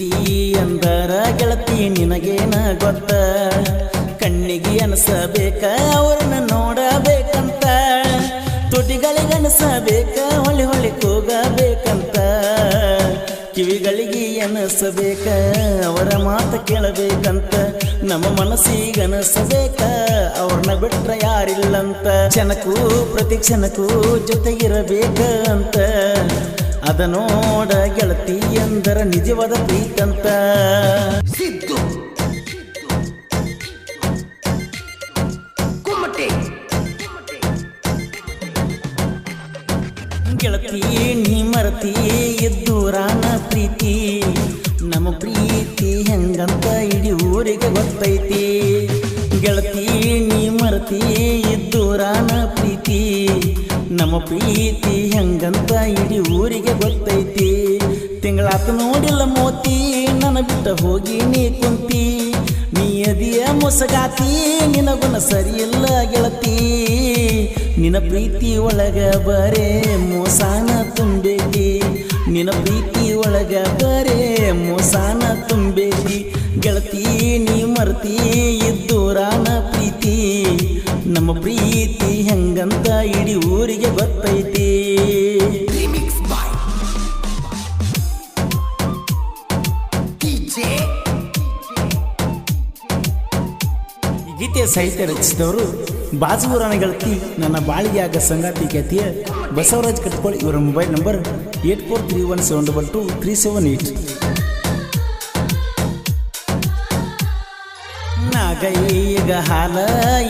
ಪ್ರೀತಿ ಅಂದರ ಗೆಳತಿ ನಿನಗೇನ ಗೊತ್ತ ಕಣ್ಣಿಗೆ ಅನಸಬೇಕ ಅವ್ರನ್ನ ನೋಡಬೇಕಂತ ತುಟಿಗಳಿಗೆ ಅನಸಬೇಕ ಹೊಳಿ ಹೊಳಿ ಕೂಗಬೇಕಂತ ಕಿವಿಗಳಿಗೆ ಅನಸಬೇಕ ಅವರ ಮಾತು ಕೇಳಬೇಕಂತ ನಮ್ಮ ಮನಸ್ಸಿಗೆ ಅನಸಬೇಕ ಅವ್ರನ್ನ ಬಿಟ್ರ ಯಾರಿಲ್ಲಂತ ಕ್ಷಣಕ್ಕೂ ಪ್ರತಿ ಕ್ಷಣಕ್ಕೂ ಜೊತೆಗಿರಬೇಕ ಅಂತ ಅದ ನೋಡ ಗೆಳತಿ ಅಂದರ ನಿಜವಾದ ಪ್ರೀತಂತ ಸಿದ್ದು ಕುಮ್ಮಟೆ ಗೆಳತಿ ನೀ ಮರತಿ ಎದ್ದೂರಾನ ಪ್ರೀತಿ ನಮ್ಮ ಪ್ರೀತಿ ಹೆಂಗಂತ ಇಡೀ ಊರಿಗೆ ಗೊತ್ತೈತಿ ಗೆಳತಿ ನೀ ಮರತಿ ಎದ್ದೂರಾನ ಪ್ರೀತಿ ನಮ್ಮ ಪ್ರೀತಿ ಹೆಂಗಂತ ಇಡೀ ಊರಿಗೆ ಗೊತ್ತೈತಿ ತಿಂಗಳಾತ ನೋಡಿಲ್ಲ ಮೋತಿ ನನ್ನ ಬಿಟ್ಟ ಹೋಗಿ ನೀ ಕುಂತಿ ನೀ ಅದಿಯ ಮೊಸಗಾತಿ ನಿನಗುಣ ಸರಿಯಿಲ್ಲ ಗೆಳತಿ ನಿನ್ನ ಪ್ರೀತಿ ಒಳಗ ಬರೇ ಮೋಸಾನ ತುಂಬೈತಿ ನಿನ್ನ ಪ್ರೀತಿ ಒಳಗ ಬರೇ ಮೋಸಾನ ತುಂಬೈತಿ ಗೆಳತಿ ನೀ ಮರ್ತಿ ಇದ್ದೂರಾನ ಪ್ರೀತಿ ನಮ್ಮ ಪ್ರೀತಿ ಹೆಂಗಂತ ಇಡೀ ಊರಿಗೆ ಗೊತ್ತೈತಿ ರಿಮಿಕ್ಸ್ ಬಾಯ್ ಡಿಜೆ ಈ ಗೀತೆಯ ಸಾಹಿತ್ಯ ರಚಿಸಿದವರು ಬಾಜೂರಾನ ಗೆಳತಿ ನನ್ನ ಬಾಳಿಗೆ ಆಗ ಸಂಗಾತಿ ಖ್ಯಾತಿಯ ಬಸವರಾಜ್ ಕಟ್ಕೋಳ್ ಇವರ ಮೊಬೈಲ್ ನಂಬರ್ 8431722378 ನಾಗೈಗ ಹಾಲ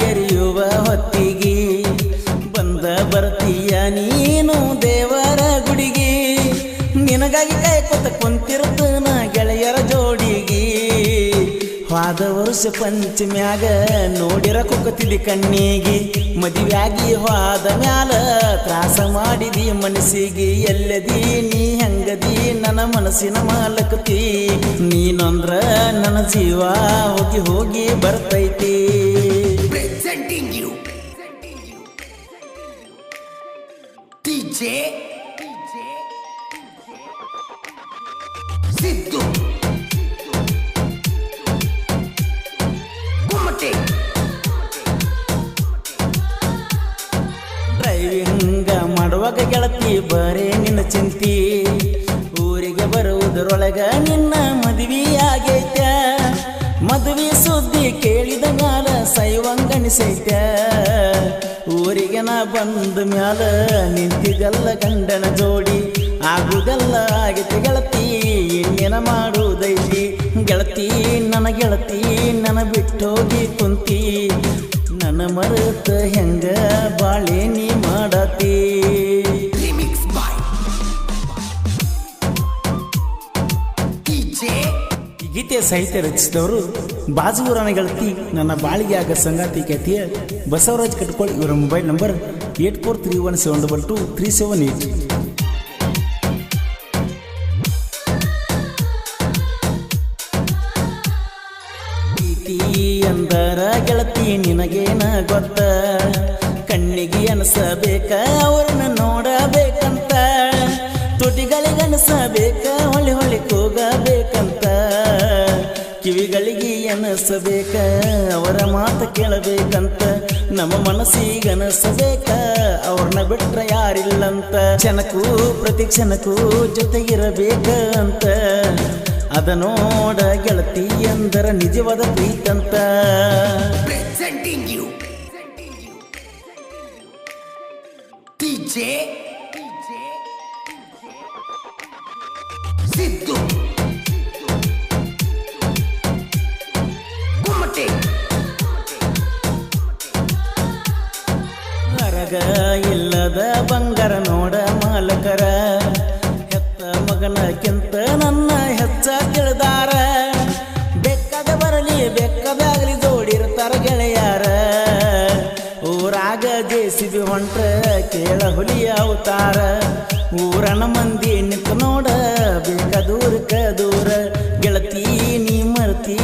ಎರಿಯುವ ಹೊತ್ತಿಗೆ ಬಂದ ಬರ್ತೀಯ ನೀನು ದೇವರ ಗುಡಿಗೆ ನಿನಗಾಗಿ ಕಾಯ್ಕೊತ ಕುಂತಿರ್ತನ ಗೆಳೆಯರ ಜೋಡಿಗೆ ಹೋದ ವರ್ಷ ಪಂಚಮ್ಯಾಗ ನೋಡಿರ ಕುಕ್ಕತಿದಿ ಕಣ್ಣಿಗೆ ಮದುವೆಯಾಗಿ ಹೋದ ಮ್ಯಾಲ ತ್ರಾಸ ಮಾಡಿದಿ ಮನಸ್ಸಿಗೆ ಎಲ್ಲದಿ ನೀ ಹೆಂಗದಿ ನನ್ನ ಮನಸ್ಸಿನ ಮಾಲಕತಿ ನೀನಂದ್ರ ನನ್ನ ಜೀವ ಹೋಗಿ ಹೋಗಿ ಬರ್ತೈತಿ presenting you DJ Siddu Kummate driving ಮಾಡುವಾಗ ಗೆಳತಿ ಬರೇ ನಿನ್ನ ಚಿಂತಿ ಊರಿಗೆ ಬರುವುದರೊಳಗ ನಿನ್ನ ಮದುವೆ ಆಗೈತ ಮದುವೆ ಸುದ್ದಿ ಕೇಳಿದ ಮ್ಯಾಲ ಸೈವಂಗಣಿಸೈತ ಊರಿಗೆ ನಾ ಬಂದ ಮ್ಯಾಲ ನಿಂತಿದ್ದಲ್ಲ ಗಂಡನ ಜೋಡಿ ಆಗುದೆಲ್ಲ ಆಗೈತಿ ಗೆಳತಿ ಇನ್ನೇನ ಮಾಡುವುದೈತಿ ಗೆಳತಿ ನನ್ನ ಬಿಟ್ಟೋಗಿ ಕುಂತಿ ನನ್ನ ಮರೆತ ಹೆಂಗ ಬಾಳೆ ನೀ ಮಾಡತಿ ರಿಮಿಕ್ಸ್ ಬಾಯ್ ಡಿಜೆ ಈ ಗೀತೆಯ ಸಾಹಿತ್ಯ ರಚಿಸಿದವರು ಬಾಜೂರಾನ ಗೆಳತಿ ನನ್ನ ಬಾಳಿಗೆ ಆಗ ಸಂಗಾತಿ ಖ್ಯಾತಿಯ ಬಸವರಾಜ್ ಕಟ್ಕೋಳ್ ಇವರ ಮೊಬೈಲ್ ನಂಬರ್ 8431722378 ಪ್ರೀತಿ ಅಂದರ ಗೆಳತಿ ನಿನಗೇನ ಗೊತ್ತ ಕಣ್ಣಿಗೆ ಅನಸಬೇಕ ಅವ್ರನ್ನ ನೋಡಬೇಕಂತ ತುಟಿಗಳಿಗೆ ಅನಸಬೇಕ ಹೊಳಿ ಹೊಳಿ ಕೂಗಬೇಕಂತ ಕಿವಿಗಳಿಗೆ ಅನಸಬೇಕ ಅವರ ಮಾತು ಕೇಳಬೇಕಂತ ನಮ್ಮ ಮನಸ್ಸಿಗೆ ಅನಸಬೇಕ ಅವ್ರನ್ನ ಬಿಟ್ರ ಯಾರಿಲ್ಲಂತ ಕ್ಷಣಕ್ಕೂ ಪ್ರತಿ ಕ್ಷಣಕ್ಕೂ ಜೊತೆಗಿರಬೇಕ ಅಂತ ಅದ ನೋಡ ಗೆಳತಿ ಅಂದರ ನಿಜವಾದ ಪ್ರೀತಂತ ಪ್ರೆಸೆಂಟಿಂಗ್ ಯು ಡಿಜೆ ಸಿದ್ದು ಕುಮ್ಮಟೆ ಹೊರಗ ಇಲ್ಲದ ಬಂಗಾರ ನೋಡ ಮಾಲಕರ ಹೆತ್ತ ಮಗನಕ್ಕಿಂತ ನನ್ನ ಹೆಚ್ಚ ತಿಳಿದಾರ ಬೆಕ್ಕದ ಬರಲಿ ಬೆಕ್ಕದಾಗಲಿ ಜೋಡಿರ್ತಾರ ಗೆಳೆಯಾರ ಊರಾಗ ಜೇಸಿಬಿ ಹೊಂಟ್ರ ಕೇಳ ಹುಲಿ ಅವತಾರ ಊರನ ಮಂದಿ ನಿಂತು ನೋಡ ಬೇಕದೂರಕ ದೂರ ಗೆಳತಿ ನೀ ಮರ್ತಿ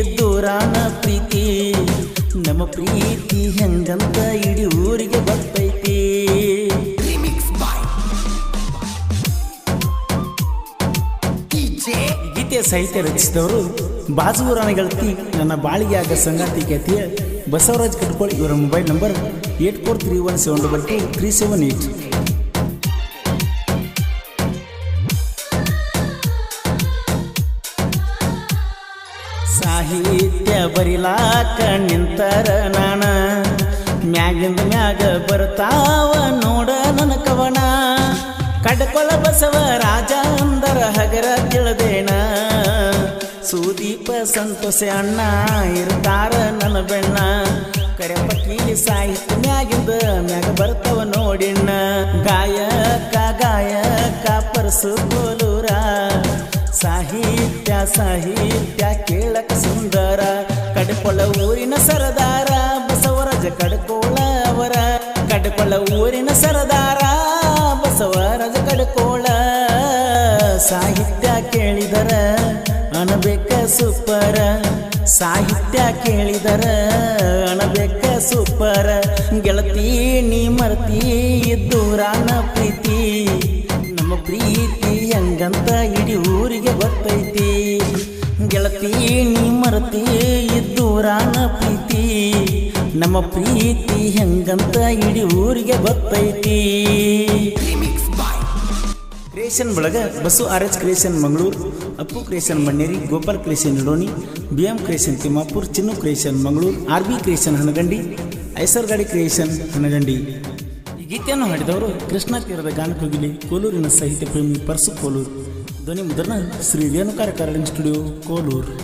ಇದ್ದೂರಾನ ಪ್ರೀತಿ ನಮ್ಮ ಪ್ರೀತಿ ಹೆಂಗಂತ ಇಡೀ ಊರಿಗೆ ಗೊತ್ತೈತಿ ಗೀತೆಯ ಸಾಹಿತ್ಯ ರಚಿಸಿದವರು ಬಾಜೂರಾಣಿ ಗೆಳತಿ ನನ್ನ ಬಾಳಿಗೆ ಆಗ ಸಂಗಾತಿ ಖ್ಯಾತಿಯ ಬಸವರಾಜ್ ಕಟ್ಕೋಳ್. ಇವರ ಮೊಬೈಲ್ ನಂಬರ್ 8431722378. ಸಾಹಿತ್ಯ ಬರಿಲಾಕ ನಿಂತರ ನಾನ ಮ್ಯಾಗಿಂದ ಮ್ಯಾಗ ಬರ್ತಾವ ನೋಡ ನನ್ನ ಕವನ. ಕಡ್ಕೊಳ ಬಸವ ರಾಜ ಅಂದರ ಹಗರ ತಿಳದೇನ, ಸುದೀಪ ಸಂತೋಷ ಅಣ್ಣ ಇರ್ತಾರ ನನ್ನ ಬೆಣ್ಣ. ಕರೆಪಕ್ಕಿ ಸಾಹಿತ್ಯ ಮ್ಯಾಗಿಂದ ಮ್ಯಾಗ ಬರ್ತಾವ ನೋಡಿಣ್ಣ. ಗಾಯಕ ಪರಸು ಕೋಲೂರ, ಸಾಹಿತ್ಯ ಸಾಹಿತ್ಯ ಕೇಳಕ ಸುಂದರ. ಕಡ್ಕೊಳ ಊರಿನ ಸರದಾರ ಬಸವರಾಜ ಕಡ್ಕೋಳ ಅವರ. ಕಡ್ಕೊಳ ಊರಿನ ಸರದಾರ ಬಸವರಾಜ ಕಡ್ಕೋಳ. ಸಾಹಿತ್ಯ ಕೇಳಿದರ ಅನಬೇಕ ಸೂಪರ, ಸಾಹಿತ್ಯ ಕೇಳಿದರ ಅನಬೇಕ ಸೂಪರ. ಗೆಳತಿ ನೀ ಮರ್ತಿ ಇದ್ದೂರಾನ ಪ್ರೀತಿ, ನಮ್ಮ ಪ್ರೀತಿ ಹೆಂಗಂತ ಇಡೀ ಊರಿಗೆ ಗೊತ್ತೈತಿ. ಗೆಳತಿ ನೀ ಮರ್ತಿ ಇದ್ದೂರಾನ ಪ್ರೀತಿ, ನಮ್ಮ ಪ್ರೀತಿ ಹೆಂಗಂತ ಇಡೀ ಊರಿಗೆ ಗೊತ್ತೈತಿ. Remix by ಕ್ರಿಯೇಷನ್ ಬಳಗ Basu RH creation Mangaluru, Appu creation Manneri, Gopal creation Idoni, BM creation Timmapur, Chinnu creation Mangaluru, RB creation Hanagandi, Aisargadi creation Hanagandi. ಈ ಗೀತೆಯನ್ನು ಹಾಡಿದವರು ಕೃಷ್ಣ ತೀರದ ಗಾನಕೋಗಿಲೆ ಕೋಲೂರಿನ ಸಾಹಿತ್ಯ ಪ್ರೇಮಿ ಪರಸು ಕೋಲೂರು. ಧ್ವನಿ ಮುದ್ರಣ ಶ್ರೀ ರೇಣುಕಾರ ಕಾರಣ ಸ್ಟುಡಿಯೋ ಕೋಲೂರು.